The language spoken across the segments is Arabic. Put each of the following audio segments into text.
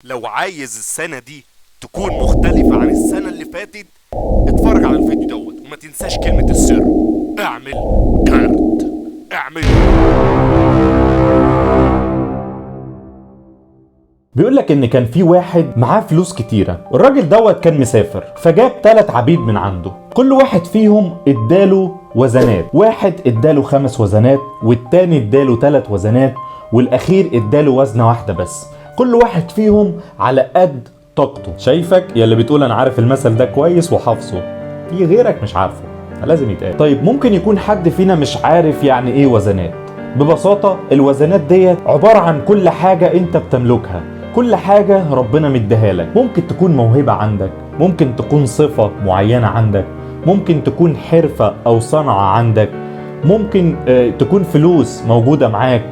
لو عايز السنة دي تكون مختلفة عن السنة اللي فاتت، اتفرج على الفيديو دوت وما تنساش كلمة السر. اعمل كارت، اعمل. بيقولك ان كان في واحد معاه فلوس كتيرة. الراجل دوت كان مسافر، فجاب 3 عبيد من عنده، كل واحد فيهم اداله وزنات. واحد اداله 5 وزنات، والتاني اداله 3 وزنات، والاخير اداله وزنة واحدة بس. كل واحد فيهم على قد طاقته. شايفك يا اللي بتقول انا عارف المثل ده كويس وحافظه، في غيرك مش عارفه، لازم يتقال. طيب ممكن يكون حد فينا مش عارف يعني ايه وزنات. ببساطة الوزنات ديت عبارة عن كل حاجة انت بتملكها، كل حاجة ربنا مديها لك. ممكن تكون موهبة عندك، ممكن تكون صفة معينة عندك، ممكن تكون حرفة أو صنعة عندك، ممكن تكون فلوس موجودة معاك،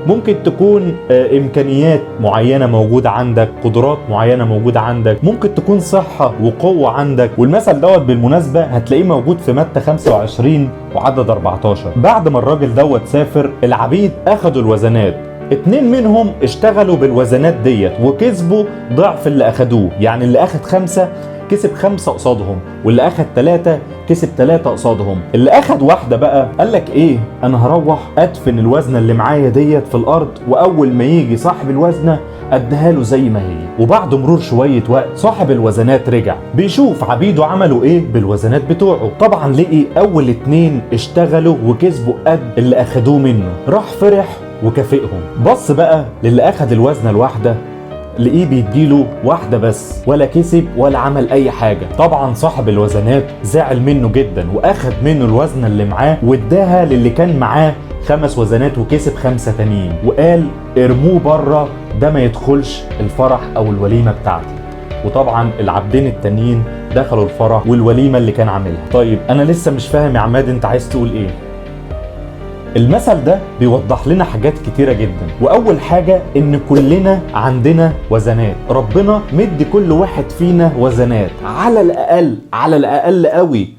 ممكن تكون إمكانيات معينة موجودة عندك، قدرات معينة موجودة عندك، ممكن تكون صحة وقوة عندك. والمثل دوت بالمناسبة هتلاقيه موجود في متى 25 وعدد 14. بعد ما الراجل دوت سافر، العبيد أخدوا الوزنات، 2 منهم اشتغلوا بالوزنات ديت وكسبوا ضعف اللي اخدوه. يعني اللي اخد 5 كسب 5 قصادهم، واللي اخد 3 كسب 3 قصادهم. اللي اخد 1 بقى قالك ايه، انا هروح ادفن الوزنة اللي معايا ديت في الارض، واول ما يجي صاحب الوزنة اديها له زي ما هي. وبعد مرور شوية وقت صاحب الوزنات رجع بيشوف عبيده عملوا ايه بالوزنات بتوعه. طبعا لقي اول 2 اشتغلوا وكسبوا قد اللي اخدوه منه، راح فرح وكافئهم. بص بقى للي اخد الوزنة الواحدة، لقيه بيديله 1 بس، ولا كسب ولا عمل اي حاجة. طبعا صاحب الوزنات زعل منه جدا، واخد منه الوزنة اللي معاه واداها للي كان معاه 5 وزنات وكسب 5 تانيين، وقال ارموه بره، ده ما يدخلش الفرح او الوليمة بتاعتي. وطبعا العبدين التانيين دخلوا الفرح والوليمة اللي كان عاملها. طيب انا لسه مش فاهم يا عماد، انت عايز تقول ايه؟ المثل ده بيوضح لنا حاجات كتيرة جدا. واول حاجة ان كلنا عندنا وزنات، ربنا مدي كل واحد فينا وزنات، على الاقل قوي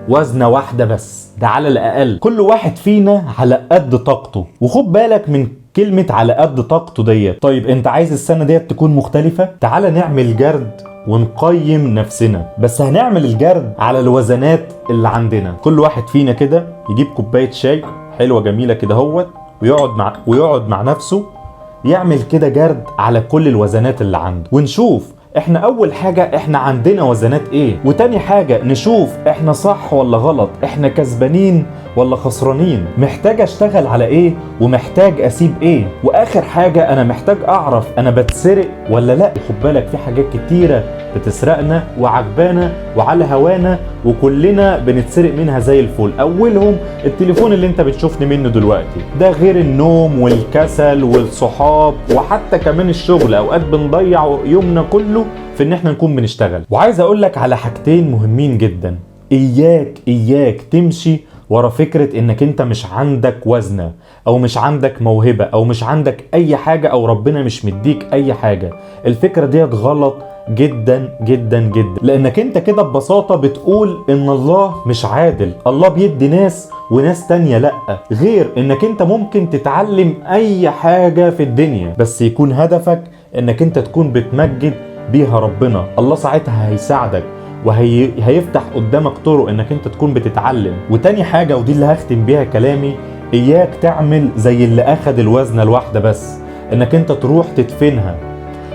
وزنة واحدة بس، ده على الاقل. كل واحد فينا على قد طاقته، وخد بالك من كلمة على قد طاقته ديت. طيب انت عايز السنة ديت تكون مختلفة؟ تعال نعمل جرد ونقيم نفسنا، بس هنعمل الجرد على الوزنات اللي عندنا. كل واحد فينا كده يجيب كوباية شاي حلوة جميلة كده هوت، ويقعد مع نفسه يعمل كده جرد على كل الوزنات اللي عنده، ونشوف احنا اول حاجة احنا عندنا وزنات ايه، وتاني حاجة نشوف احنا صح ولا غلط، احنا كسبانين ولا خسرانين، محتاج اشتغل على ايه ومحتاج اسيب ايه، واخر حاجة انا محتاج اعرف انا بتسرق ولا لا. خد بالك في حاجات كتيرة بتسرقنا وعجبانا وعلى هوانا، وكلنا بنتسرق منها زي الفل. اولهم التليفون اللي انت بتشوفني منه دلوقتي ده، غير النوم والكسل والصحاب وحتى كمان الشغل. اوقات بنضيع يومنا كله في ان احنا نكون بنشتغل. وعايز اقولك على حاجتين مهمين جدا. اياك تمشي ورا فكرة انك انت مش عندك وزنة، او مش عندك موهبة، او مش عندك اي حاجة، او ربنا مش مديك اي حاجة. الفكرة ديت غلط جدا جدا جدا، لانك انت كده ببساطة بتقول ان الله مش عادل، الله بيدي ناس وناس تانية لأ. غير انك انت ممكن تتعلم اي حاجة في الدنيا، بس يكون هدفك انك انت تكون بتمجد بيها ربنا. الله ساعتها هيساعدك وهيفتح قدامك طرق انك انت تكون بتتعلم. وتاني حاجة ودي اللي هختم بيها كلامي، اياك تعمل زي اللي اخد الوزنة الواحدة بس، انك انت تروح تدفنها.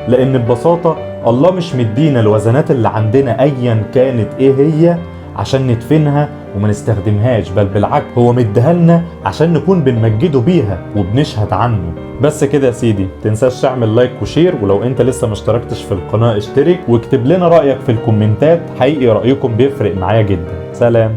لان ببساطة الله مش مدينا الوزنات اللي عندنا ايا كانت ايه هي عشان ندفنها وما نستخدمهاش، بل بالعكس هو مديها لنا عشان نكون بنمجده بيها وبنشهد عنه. بس كده يا سيدي، تنساش تعمل لايك وشير، ولو انت لسه ما اشتركتش في القناة اشترك، واكتب لنا رأيك في الكومنتات، حقيقي رأيكم بيفرق معايا جدا. سلام.